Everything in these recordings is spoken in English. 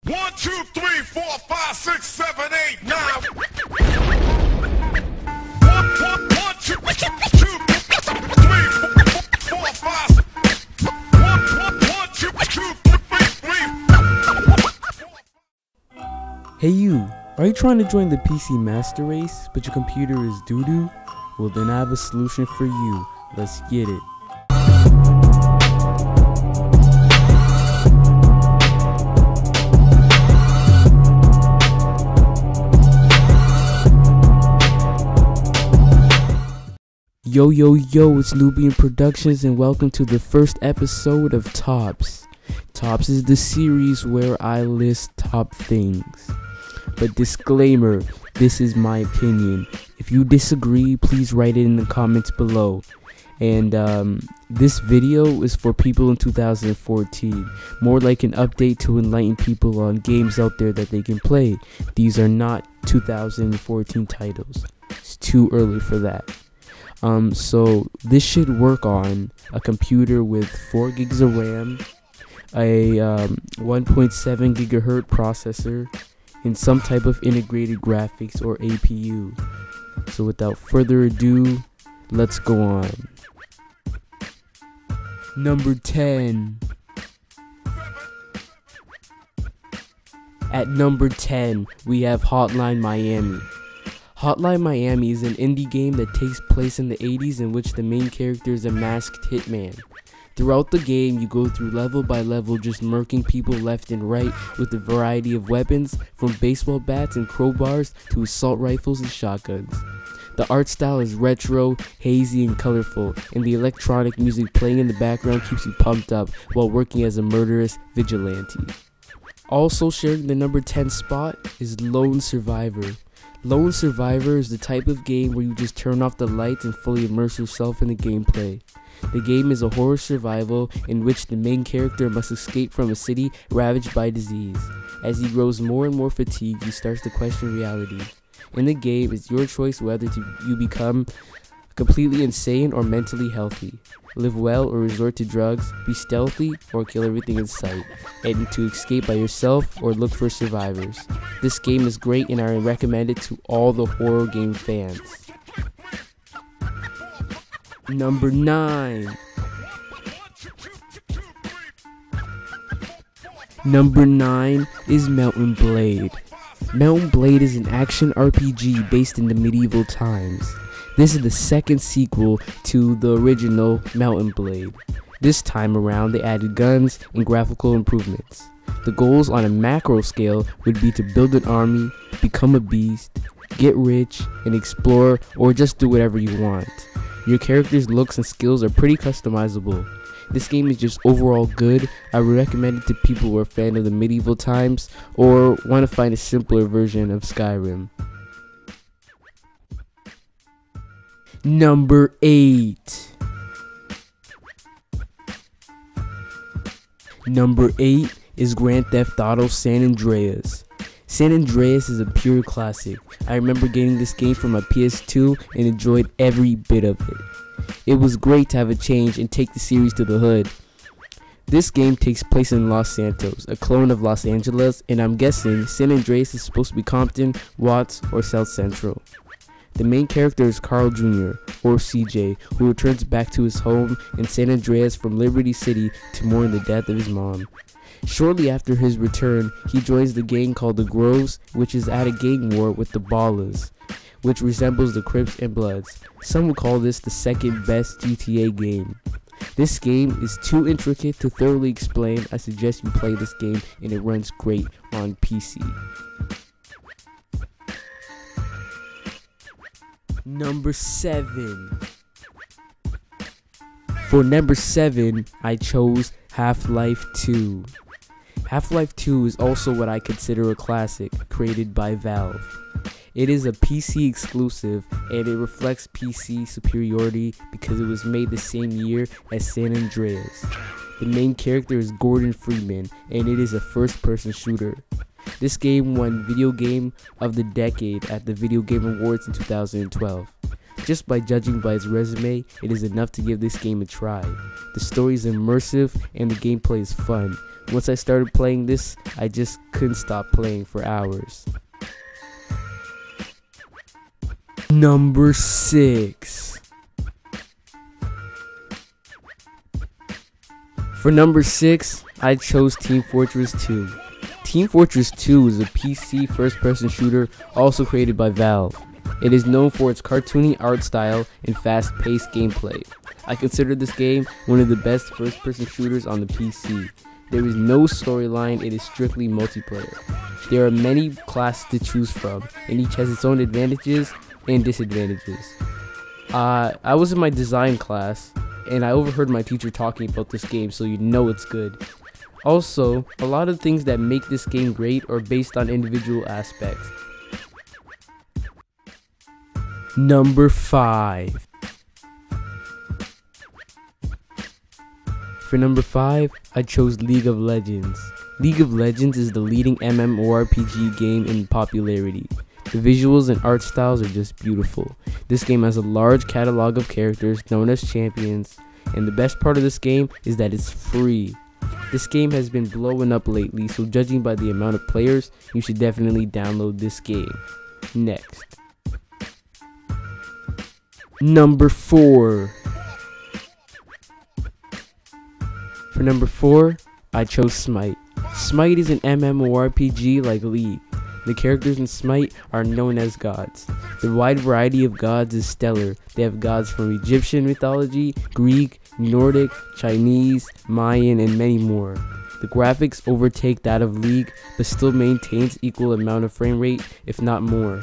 1, 2, 3, 4, 5, 6, 7, 8, 9. 1, 2, 3, 4, 5. 1, 2, 3. Hey you, are you trying to join the PC Master Race, but your computer is doo-doo? Well then I have a solution for you. Let's get it. Yo, it's Nubian Productions and welcome to the first episode of Tops. Tops is the series where I list top things. But disclaimer, this is my opinion. If you disagree, please write it in the comments below. And this video is for people in 2014. More like an update to enlighten people on games out there that they can play. These are not 2014 titles. It's too early for that. So this should work on a computer with 4 gigs of RAM, a 1.7 gigahertz processor, and some type of integrated graphics or APU. So without further ado, let's go on. Number 10. At number 10, we have Hotline Miami. Hotline Miami is an indie game that takes place in the 80s in which the main character is a masked hitman. Throughout the game, you go through level by level just murking people left and right with a variety of weapons, from baseball bats and crowbars to assault rifles and shotguns. The art style is retro, hazy, and colorful, and the electronic music playing in the background keeps you pumped up while working as a murderous vigilante. Also sharing the number 10 spot is Lone Survivor. Lone Survivor is the type of game where you just turn off the lights and fully immerse yourself in the gameplay. The game is a horror survival in which the main character must escape from a city ravaged by disease. As he grows more and more fatigued, he starts to question reality. In the game, it's your choice whether you become completely insane or mentally healthy, live well or resort to drugs, be stealthy or kill everything in sight, and to escape by yourself or look for survivors. This game is great and I recommend it to all the horror game fans. Number 9. Number 9 is Mountain Blade. Mountain Blade is an action RPG based in the medieval times. This is the second sequel to the original Mountain Blade. This time around they added guns and graphical improvements. The goals on a macro scale would be to build an army, become a beast, get rich, and explore, or just do whatever you want. Your character's looks and skills are pretty customizable. This game is just overall good. I would recommend it to people who are a fan of the medieval times or want to find a simpler version of Skyrim. Number 8. Number 8 is Grand Theft Auto San Andreas. San Andreas is a pure classic. I remember getting this game from my PS2 and enjoyed every bit of it. It was great to have a change and take the series to the hood. This game takes place in Los Santos, a clone of Los Angeles, and I'm guessing San Andreas is supposed to be Compton, Watts, or South Central. The main character is Carl Jr., or CJ, who returns back to his home in San Andreas from Liberty City to mourn the death of his mom. Shortly after his return, he joins the gang called the Groves, which is at a gang war with the Ballas, which resembles the Crips and Bloods. Some would call this the second best GTA game. This game is too intricate to thoroughly explain. I suggest you play this game and it runs great on PC. Number 7. For number 7, I chose Half-Life 2. Half-Life 2 is also what I consider a classic, created by Valve. It is a PC exclusive and it reflects PC superiority because it was made the same year as San Andreas. The main character is Gordon Freeman and it is a first-person shooter. This game won Video Game of the Decade at the Video Game Awards in 2012. Just by judging by its resume, it is enough to give this game a try. The story is immersive and the gameplay is fun. Once I started playing this, I just couldn't stop playing for hours. Number 6. For number 6, I chose Team Fortress 2. Team Fortress 2 is a PC first-person shooter also created by Valve. It is known for its cartoony art style and fast-paced gameplay. I consider this game one of the best first-person shooters on the PC. There is no storyline, it is strictly multiplayer. There are many classes to choose from, and each has its own advantages and disadvantages. I was in my design class, and I overheard my teacher talking about this game, so you know it's good. Also, a lot of things that make this game great are based on individual aspects. Number 5. For number 5, I chose League of Legends. League of Legends is the leading MMORPG game in popularity. The visuals and art styles are just beautiful. This game has a large catalog of characters known as champions, and the best part of this game is that it's free. This game has been blowing up lately, so judging by the amount of players, you should definitely download this game. Next. Number 4. For number 4, I chose Smite. Smite is an MMORPG like League. The characters in Smite are known as gods. The wide variety of gods is stellar. They have gods from Egyptian mythology, Greek, Nordic, Chinese, Mayan, and many more. The graphics overtake that of League, but still maintains equal amount of frame rate, if not more.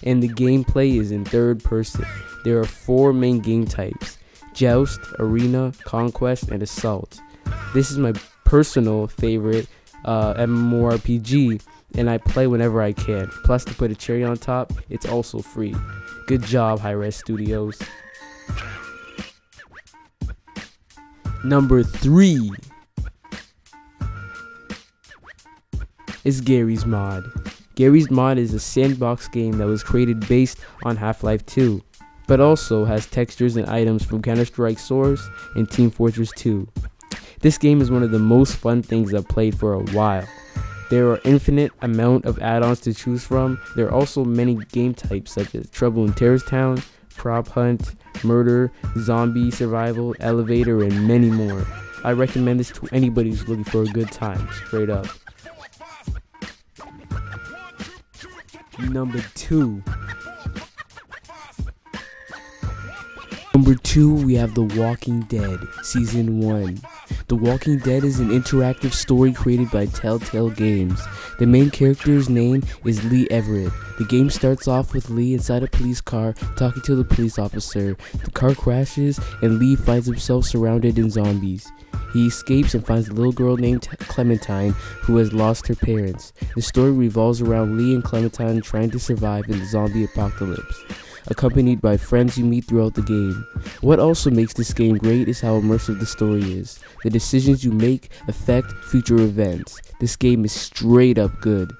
And the gameplay is in third person. There are 4 main game types: Joust, Arena, Conquest, and Assault. This is my personal favorite MMORPG, and I play whenever I can. Plus, to put a cherry on top, it's also free. Good job, Hi-Res Studios. Number 3 is Garry's Mod. Garry's Mod is a sandbox game that was created based on Half-Life 2, but also has textures and items from Counter-Strike Source and Team Fortress 2. This game is one of the most fun things I've played for a while. There are infinite amount of add-ons to choose from. There are also many game types such as Trouble in Terrorist Town, Prop Hunt, Murder, Zombie Survival, Elevator, and many more. I recommend this to anybody who's looking for a good time, straight up. Number 2. Number 2, we have The Walking Dead, Season 1. The Walking Dead is an interactive story created by Telltale Games. The main character's name is Lee Everett. The game starts off with Lee inside a police car talking to the police officer. The car crashes and Lee finds himself surrounded in zombies. He escapes and finds a little girl named Clementine who has lost her parents. The story revolves around Lee and Clementine trying to survive in the zombie apocalypse, accompanied by friends you meet throughout the game. What also makes this game great is how immersive the story is. The decisions you make affect future events. This game is straight up good.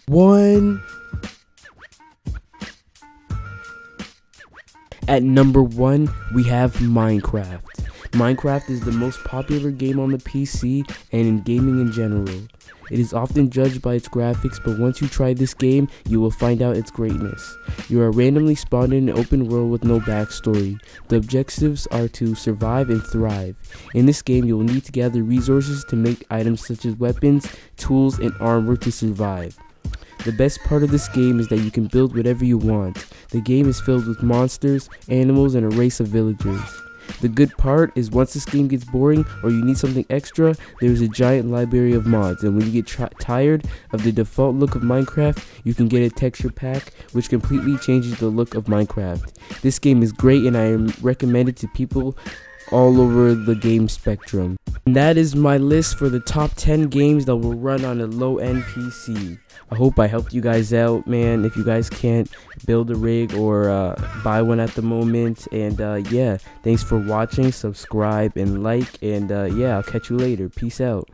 1. At number 1, we have Minecraft. Minecraft is the most popular game on the PC and in gaming in general. It is often judged by its graphics, but once you try this game, you will find out its greatness. You are randomly spawned in an open world with no backstory. The objectives are to survive and thrive. In this game, you will need to gather resources to make items such as weapons, tools, and armor to survive. The best part of this game is that you can build whatever you want. The game is filled with monsters, animals, and a race of villagers. The good part is once this game gets boring or you need something extra, there's a giant library of mods, and when you get tired of the default look of Minecraft, you can get a texture pack which completely changes the look of Minecraft. This game is great and I recommend it to people all over the game spectrum. And that is my list for the top 10 games that will run on a low-end PC. I hope I helped you guys out, man. If you guys can't build a rig or buy one at the moment, and yeah, thanks for watching, subscribe and like, and yeah, I'll catch you later. Peace out.